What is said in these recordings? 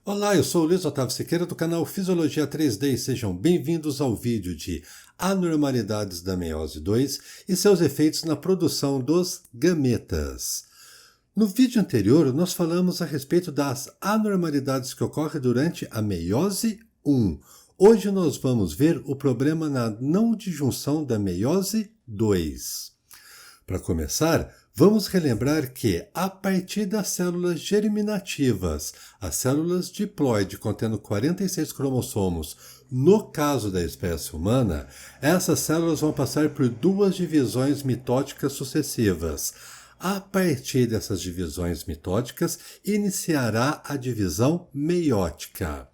Olá, eu sou o Luiz Otávio Siqueira do canal Fisiologia 3D e sejam bem-vindos ao vídeo de anormalidades da meiose 2 e seus efeitos na produção dos gametas. No vídeo anterior, nós falamos a respeito das anormalidades que ocorrem durante a meiose 1. Hoje nós vamos ver o problema na não disjunção da meiose 2. Para começar, vamos relembrar que, a partir das células germinativas, as células diploide contendo 46 cromossomos, no caso da espécie humana, essas células vão passar por duas divisões mitóticas sucessivas. A partir dessas divisões mitóticas, iniciará a divisão meiótica.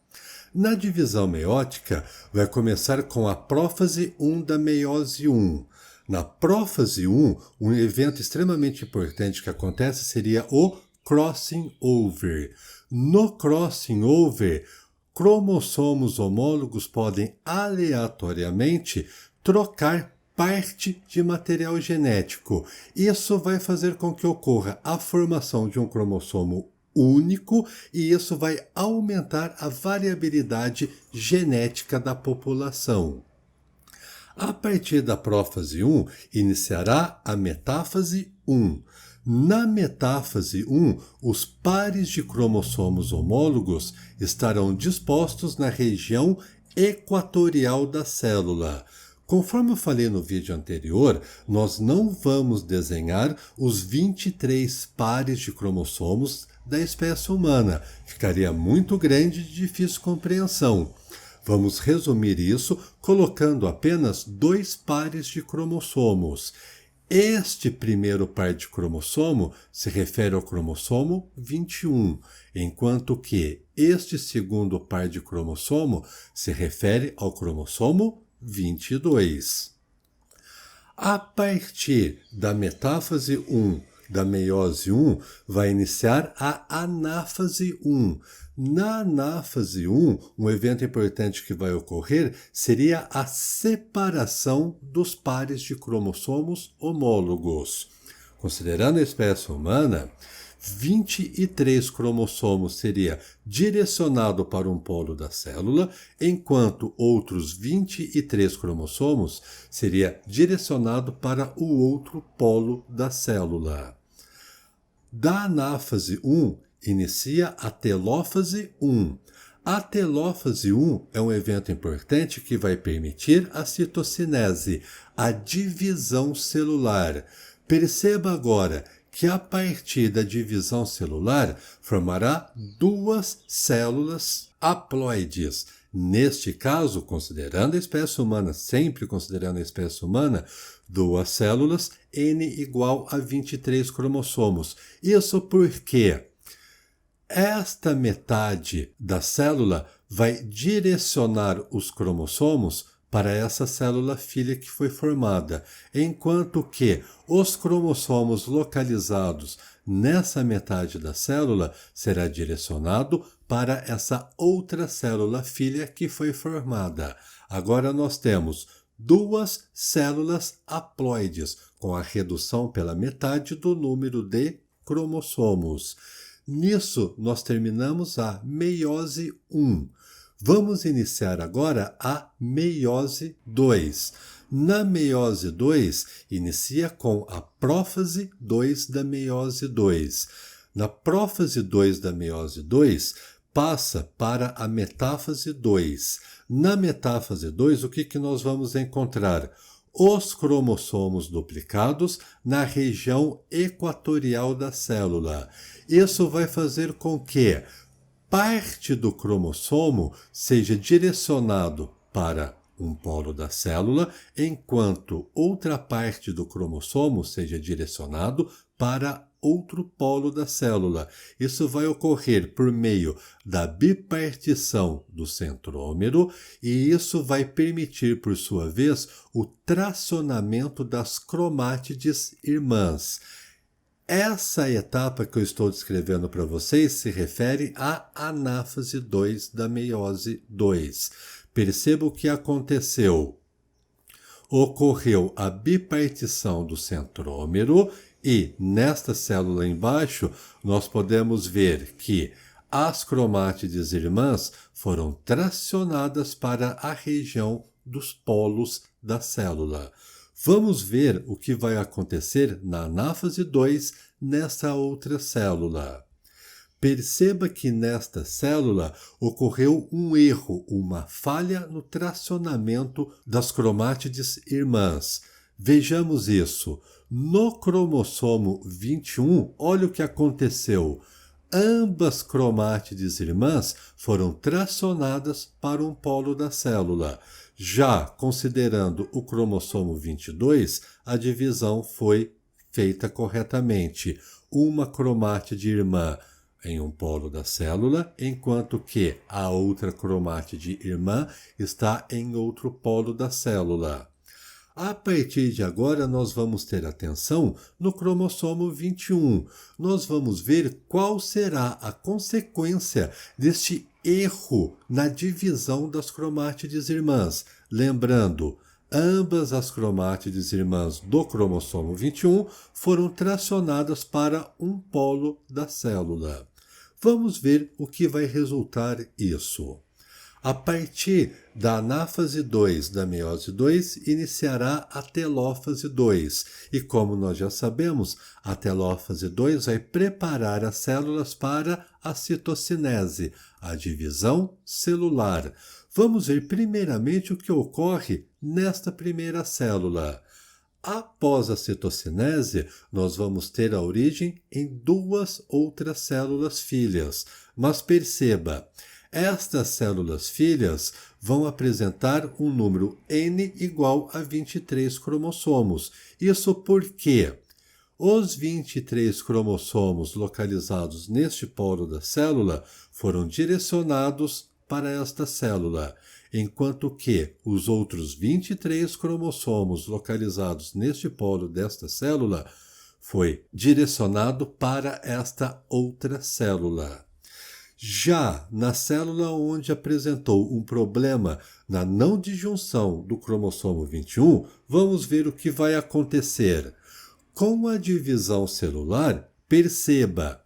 Na divisão meiótica, vai começar com a prófase 1 da meiose 1. Na prófase 1, um evento extremamente importante que acontece seria o crossing over. No crossing over, cromossomos homólogos podem aleatoriamente trocar parte de material genético. Isso vai fazer com que ocorra a formação de um cromossomo único e isso vai aumentar a variabilidade genética da população. A partir da prófase 1, iniciará a metáfase 1. Na metáfase 1, os pares de cromossomos homólogos estarão dispostos na região equatorial da célula. Conforme eu falei no vídeo anterior, nós não vamos desenhar os 23 pares de cromossomos da espécie humana. Ficaria muito grande e de difícil compreensão. Vamos resumir isso colocando apenas 2 pares de cromossomos. Este primeiro par de cromossomo se refere ao cromossomo 21, enquanto que este segundo par de cromossomo se refere ao cromossomo 22. A partir da metáfase 1 da meiose 1, vai iniciar a anáfase 1. Na anáfase 1, um evento importante que vai ocorrer seria a separação dos pares de cromossomos homólogos. Considerando a espécie humana, 23 cromossomos seria direcionado para um polo da célula, enquanto outros 23 cromossomos seria direcionado para o outro polo da célula. Da anáfase 1, inicia a telófase 1. A telófase 1 é um evento importante que vai permitir a citocinese, a divisão celular. Perceba agora que a partir da divisão celular formará duas células haploides. Neste caso, considerando a espécie humana, sempre considerando a espécie humana, duas células N igual a 23 cromossomos. Isso porque esta metade da célula vai direcionar os cromossomos para essa célula filha que foi formada, enquanto que os cromossomos localizados nessa metade da célula será direcionado para essa outra célula filha que foi formada. Agora nós temos duas células haploides, com a redução pela metade do número de cromossomos. Nisso, nós terminamos a meiose 1. Vamos iniciar agora a meiose 2. Na meiose 2, inicia com a prófase 2 da meiose 2. Na prófase 2 da meiose 2, passa para a metáfase 2. Na metáfase 2, o que nós vamos encontrar? Os cromossomos duplicados na região equatorial da célula. Isso vai fazer com que parte do cromossomo seja direcionado para um polo da célula, enquanto outra parte do cromossomo seja direcionado para outro polo da célula. Isso vai ocorrer por meio da bipartição do centrômero e isso vai permitir, por sua vez, o tracionamento das cromátides irmãs. Essa etapa que eu estou descrevendo para vocês se refere à anáfase 2 da meiose 2. Perceba o que aconteceu. Ocorreu a bipartição do centrômero e, nesta célula embaixo, nós podemos ver que as cromátides irmãs foram tracionadas para a região dos polos da célula. Vamos ver o que vai acontecer na anáfase 2 nessa outra célula. Perceba que nesta célula ocorreu um erro, uma falha no tracionamento das cromátides irmãs. Vejamos isso. No cromossomo 21, olha o que aconteceu. Ambas cromátides irmãs foram tracionadas para um polo da célula. Já considerando o cromossomo 22, a divisão foi feita corretamente. Uma cromátide irmã em um polo da célula, enquanto que a outra cromátide irmã está em outro polo da célula. A partir de agora, nós vamos ter atenção no cromossomo 21. Nós vamos ver qual será a consequência deste erro na divisão das cromátides irmãs. Lembrando, ambas as cromátides irmãs do cromossomo 21 foram tracionadas para um polo da célula. Vamos ver o que vai resultar isso. A partir da anáfase 2 da meiose 2, iniciará a telófase 2. E como nós já sabemos, a telófase 2 vai preparar as células para a citocinese, a divisão celular. Vamos ver primeiramente o que ocorre nesta primeira célula. Após a citocinese, nós vamos ter a origem em duas outras células filhas. Mas perceba, estas células filhas vão apresentar um número N igual a 23 cromossomos. Isso porque os 23 cromossomos localizados neste polo da célula foram direcionados para esta célula, enquanto que os outros 23 cromossomos localizados neste polo desta célula foi direcionado para esta outra célula. Já na célula onde apresentou um problema na não disjunção do cromossomo 21, vamos ver o que vai acontecer. Com a divisão celular, perceba,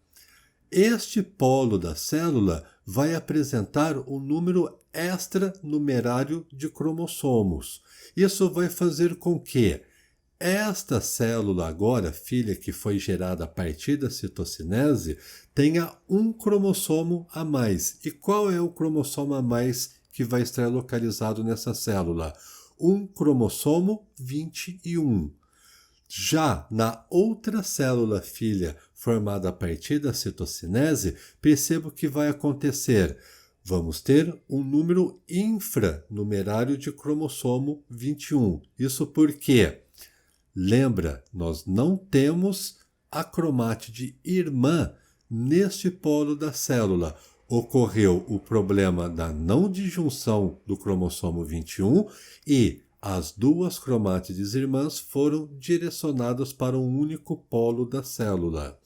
este polo da célula vai apresentar um número extranumerário de cromossomos. Isso vai fazer com que esta célula agora, filha que foi gerada a partir da citocinese, tenha um cromossomo a mais. E qual é o cromossomo a mais que vai estar localizado nessa célula? Um cromossomo 21. Já na outra célula filha formada a partir da citocinese, perceba o que vai acontecer. Vamos ter um número infranumerário de cromossomo 21. Isso porque, lembra, nós não temos a cromátide irmã neste polo da célula. Ocorreu o problema da não disjunção do cromossomo 21 e as duas cromátides irmãs foram direcionadas para um único polo da célula.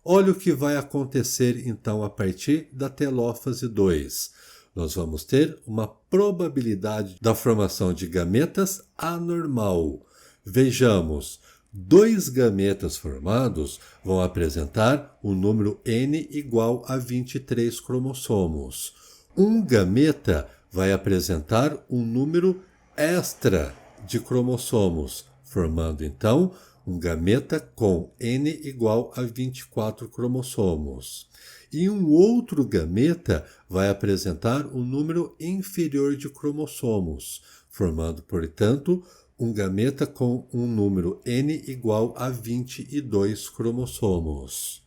Olha o que vai acontecer então a partir da telófase 2. Nós vamos ter uma probabilidade da formação de gametas anormal. Vejamos, 2 gametas formados vão apresentar um número N igual a 23 cromossomos. Um gameta vai apresentar um número extra de cromossomos, formando então um gameta com N igual a 24 cromossomos. E um outro gameta vai apresentar um número inferior de cromossomos, formando, portanto, um gameta com um número N igual a 22 cromossomos.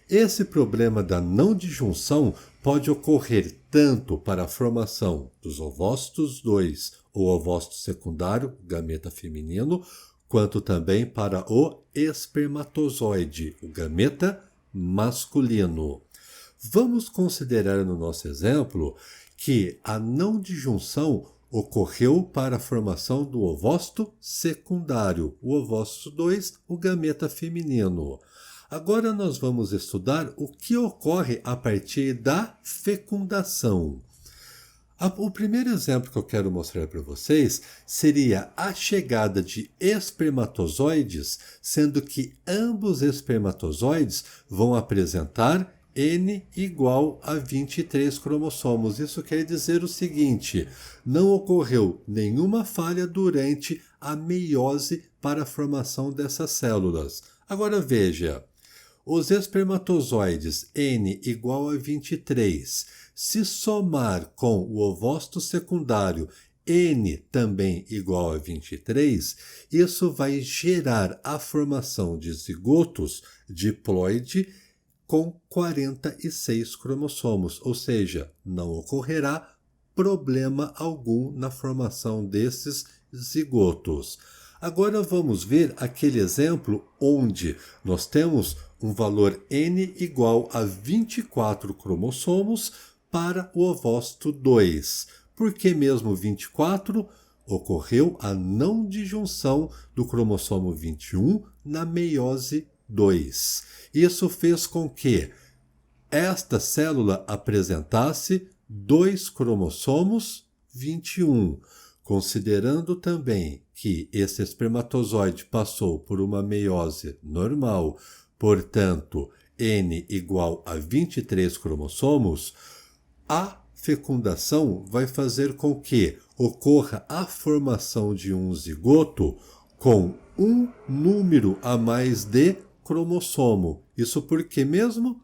Esse problema da não disjunção pode ocorrer tanto para a formação dos ovócitos 2 ou ovócito secundário, gameta feminino, quanto também para o espermatozoide, o gameta masculino. Vamos considerar no nosso exemplo que a não disjunção ocorreu para a formação do ovócito secundário, o ovócito 2, o gameta feminino. Agora nós vamos estudar o que ocorre a partir da fecundação. O primeiro exemplo que eu quero mostrar para vocês seria a chegada de espermatozoides, sendo que ambos espermatozoides vão apresentar N igual a 23 cromossomos. Isso quer dizer o seguinte: não ocorreu nenhuma falha durante a meiose para a formação dessas células. Agora veja, os espermatozoides N igual a 23, se somar com o ovócito secundário N também igual a 23, isso vai gerar a formação de zigotos diploide com 46 cromossomos, ou seja, não ocorrerá problema algum na formação desses zigotos. Agora vamos ver aquele exemplo onde nós temos um valor N igual a 24 cromossomos para o ovócito 2. Por que mesmo 24? Ocorreu a não disjunção do cromossomo 21 na meiose 2. Isso fez com que esta célula apresentasse 2 cromossomos 21, considerando também que esse espermatozoide passou por uma meiose normal, portanto, N igual a 23 cromossomos, a fecundação vai fazer com que ocorra a formação de um zigoto com um número a mais de cromossomo. Isso porque mesmo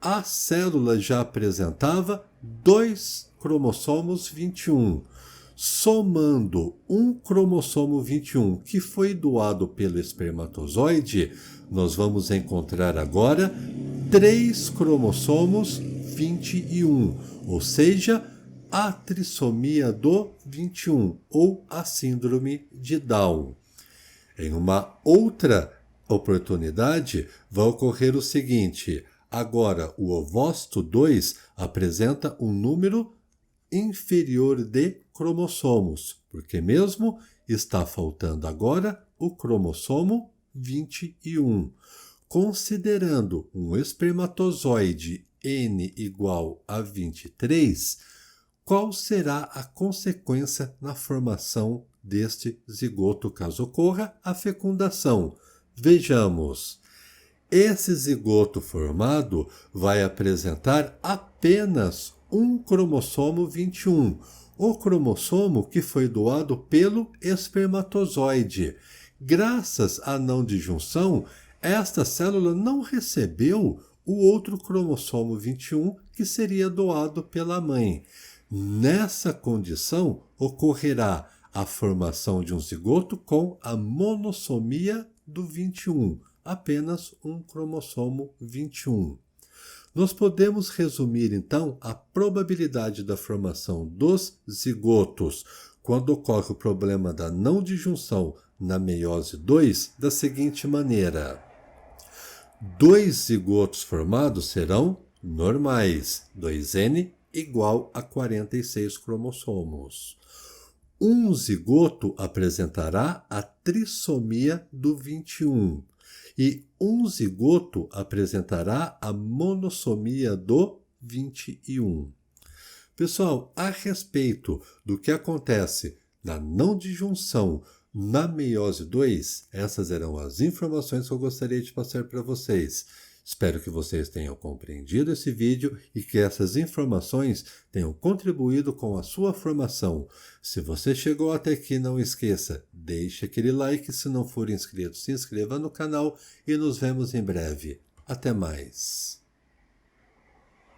a célula já apresentava 2 cromossomos 21. Somando um cromossomo 21 que foi doado pelo espermatozoide, nós vamos encontrar agora 3 cromossomos 21, ou seja, a trissomia do 21 ou a síndrome de Down. Em uma outra oportunidade, vai ocorrer o seguinte: agora o ovócito 2 apresenta um número inferior de cromossomos, porque mesmo está faltando agora o cromossomo 21. Considerando um espermatozoide N igual a 23, qual será a consequência na formação deste zigoto caso ocorra a fecundação? Vejamos. Esse zigoto formado vai apresentar apenas um cromossomo 21, o cromossomo que foi doado pelo espermatozoide. Graças à não disjunção, esta célula não recebeu o outro cromossomo 21 que seria doado pela mãe. Nessa condição, ocorrerá a formação de um zigoto com a monossomia do 21, apenas um cromossomo 21. Nós podemos resumir, então, a probabilidade da formação dos zigotos quando ocorre o problema da não disjunção na meiose 2 da seguinte maneira: 2 zigotos formados serão normais, 2N igual a 46 cromossomos. Um zigoto apresentará a trissomia do 21 e um zigoto apresentará a monossomia do 21. Pessoal, a respeito do que acontece na não disjunção na meiose 2, essas eram as informações que eu gostaria de passar para vocês. Espero que vocês tenham compreendido esse vídeo e que essas informações tenham contribuído com a sua formação. Se você chegou até aqui, não esqueça, deixe aquele like. Se não for inscrito, se inscreva no canal e nos vemos em breve. Até mais!